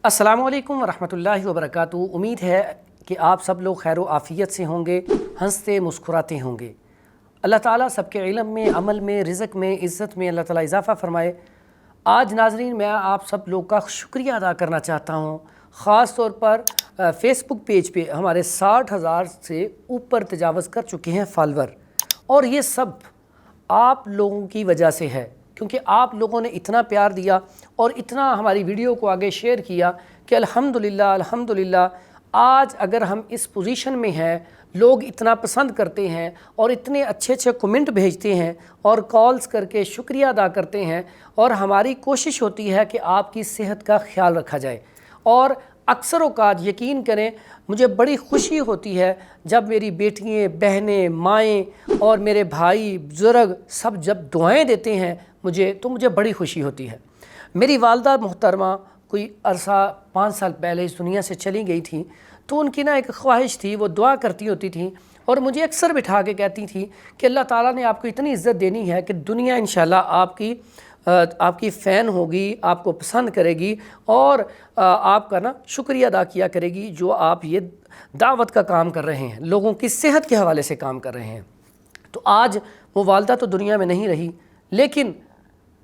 अस्सलामु अलैकुम वरहमतुल्लाहि वबरकातुहू। उम्मीद है कि आप सब लोग खैर व आफ़ियत से होंगे, हंसते मुस्कुराते होंगे। अल्लाह ताला सबके इल्म में, अमल में, रिज़्क़ में, इज़्ज़त में अल्लाह ताला इजाफ़ा फ़रमाए। आज नाज़रीन मैं आप सब लोग का शुक्रिया अदा करना चाहता हूँ। ख़ास तौर पर फ़ेसबुक पेज पे हमारे 60,000 से ऊपर तजावज़ कर चुके हैं फॉलोवर, और ये सब आप लोगों की वजह से है, क्योंकि आप लोगों ने इतना प्यार दिया और इतना हमारी वीडियो को आगे शेयर किया कि अल्हम्दुलिल्लाह अल्हम्दुलिल्लाह आज अगर हम इस पोजीशन में हैं, लोग इतना पसंद करते हैं और इतने अच्छे अच्छे कमेंट भेजते हैं और कॉल्स करके शुक्रिया अदा करते हैं, और हमारी कोशिश होती है कि आपकी सेहत का ख्याल रखा जाए। और अक्सर औक़ात यकीन करें मुझे बड़ी खुशी होती है जब मेरी बेटियाँ, बहनें, माएँ और मेरे भाई बुज़ुर्ग सब जब दुआएं देते हैं मुझे, तो मुझे बड़ी खुशी होती है। मेरी वालदा मोहतरमा कोई अरसा 5 साल पहले इस दुनिया से चली गई थी, तो उनकी ना एक ख्वाहिश थी, वो दुआ करती होती थी और मुझे अक्सर बिठा के कहती थी कि अल्लाह ताला ने आपको इतनी इज़्ज़त देनी है कि दुनिया इंशाल्लाह आपकी फ़ैन होगी, आपको पसंद करेगी और आपका ना शुक्रिया अदा किया करेगी जो आप ये दावत का काम कर रहे हैं, लोगों की सेहत के हवाले से काम कर रहे हैं। तो आज वो वालदा तो दुनिया में नहीं रही, लेकिन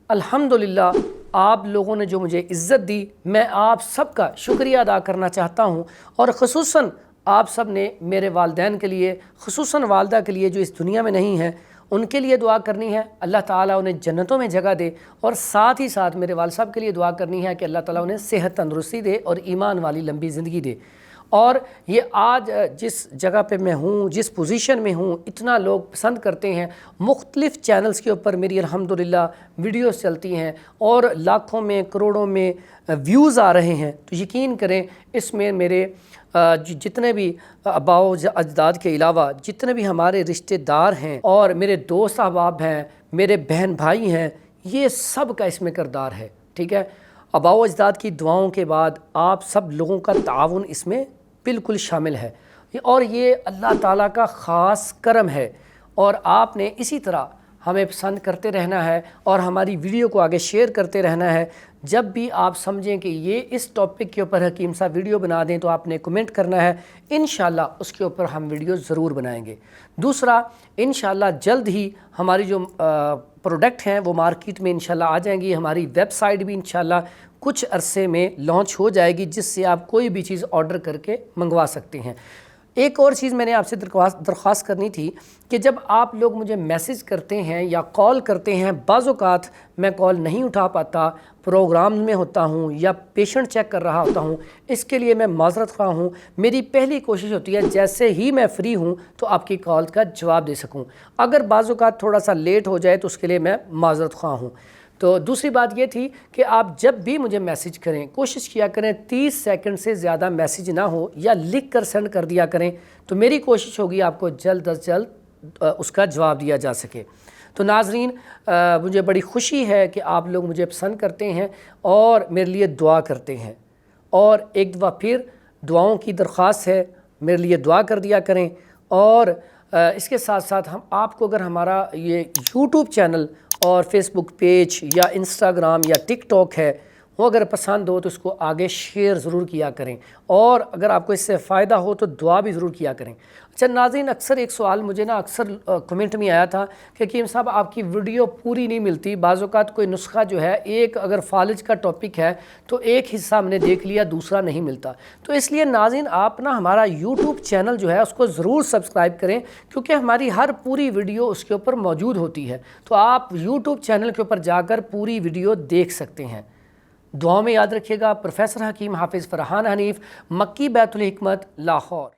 अल्हम्दुलिल्लाह आप लोगों ने जो मुझे इज़्ज़त दी, मैं आप सब का शुक्रिया अदा करना चाहता हूँ। और ख़ुसूसन आप सब ने मेरे वालिदैन के लिए, ख़ुसूसन वालदा के लिए जो इस दुनिया में नहीं है, उनके लिए दुआ करनी है, अल्लाह ताला उन्हें जन्नतों में जगह दे। और साथ ही साथ मेरे वालिद साहब के लिए दुआ करनी है कि अल्लाह ताला उन्हें सेहत तंदुरुस्ती दे और ईमान वाली लंबी ज़िंदगी दे। और ये आज जिस जगह पे मैं हूँ, जिस पोजीशन में हूँ, इतना लोग पसंद करते हैं। मुख्तलिफ़ चैनल्स के ऊपर मेरी अल्हम्दुलिल्लाह वीडियोस चलती हैं और लाखों में, करोड़ों में व्यूज़ आ रहे हैं। तो यकीन करें इसमें मेरे जितने भी आबाओ अजदाद के अलावा जितने भी हमारे रिश्तेदार हैं और मेरे दोस्त अहबाब हैं, मेरे बहन भाई हैं, ये सब का इसमें किरदार है। ठीक है, आबाओ अजदाद की दुआओं के बाद आप सब लोगों का ताउन इसमें बिल्कुल शामिल है, और ये अल्लाह ताला का ख़ास करम है। और आपने इसी तरह हमें पसंद करते रहना है और हमारी वीडियो को आगे शेयर करते रहना है। जब भी आप समझें कि ये इस टॉपिक के ऊपर हकीम साहब वीडियो बना दें, तो आपने कमेंट करना है, इंशाल्लाह उसके ऊपर हम वीडियो ज़रूर बनाएंगे। दूसरा, इंशाल्लाह जल्द ही हमारी जो प्रोडक्ट हैं वो मार्केट में इंशाल्लाह आ जाएंगी। हमारी वेबसाइट भी इंशाल्लाह कुछ अरसे में लॉन्च हो जाएगी, जिससे आप कोई भी चीज़ ऑर्डर करके मंगवा सकते हैं। एक और चीज़ मैंने आपसे दरख्वास्त करनी थी कि जब आप लोग मुझे मैसेज करते हैं या कॉल करते हैं, बाज़ औक़ात मैं कॉल नहीं उठा पाता, प्रोग्राम में होता हूँ या पेशेंट चेक कर रहा होता हूँ, इसके लिए मैं माज़रत ख़्वाह हूँ। मेरी पहली कोशिश होती है जैसे ही मैं फ्री हूँ तो आपकी कॉल का जवाब दे सकूँ। अगर बाज़ औक़ात थोड़ा सा लेट हो जाए तो उसके लिए मैं माज़रत ख़्वाह हूँ। तो दूसरी बात ये थी कि आप जब भी मुझे मैसेज करें, कोशिश किया करें 30 सेकंड से ज़्यादा मैसेज ना हो, या लिख कर सेंड कर दिया करें, तो मेरी कोशिश होगी आपको जल्द अज जल्द उसका जवाब दिया जा सके। तो नाज़रीन, मुझे बड़ी खुशी है कि आप लोग मुझे पसंद करते हैं और मेरे लिए दुआ करते हैं। और एक दफ़ा फिर दुआओं की दरख्वास्त है, मेरे लिए दुआ कर दिया करें। और इसके साथ साथ हम आपको अगर हमारा ये यूट्यूब चैनल और फेसबुक पेज या इंस्टाग्राम या टिकटॉक है वो अगर पसंद हो तो इसको आगे शेयर ज़रूर किया करें, और अगर आपको इससे फ़ायदा हो तो दुआ भी ज़रूर किया करें। अच्छा नाज़रीन, अक्सर एक सवाल मुझे ना अक्सर कमेंट में आया था कि हकीम साहब आपकी वीडियो पूरी नहीं मिलती, बाज़ औक़ात कोई नुस्खा जो है, एक अगर फालिज का टॉपिक है तो एक हिस्सा हमने देख लिया, दूसरा नहीं मिलता। तो इसलिए नाज़रीन आप ना हमारा यूट्यूब चैनल जो है उसको ज़रूर सब्सक्राइब करें, क्योंकि हमारी हर पूरी वीडियो उसके ऊपर मौजूद होती है। तो आप यूट्यूब चैनल के ऊपर जाकर पूरी वीडियो देख सकते हैं। दुआ में याद रखिएगा। प्रोफेसर हकीम हाफिज़ फ़रहान हनीफ़, मक्की बैतुल हिकमत, लाहौर।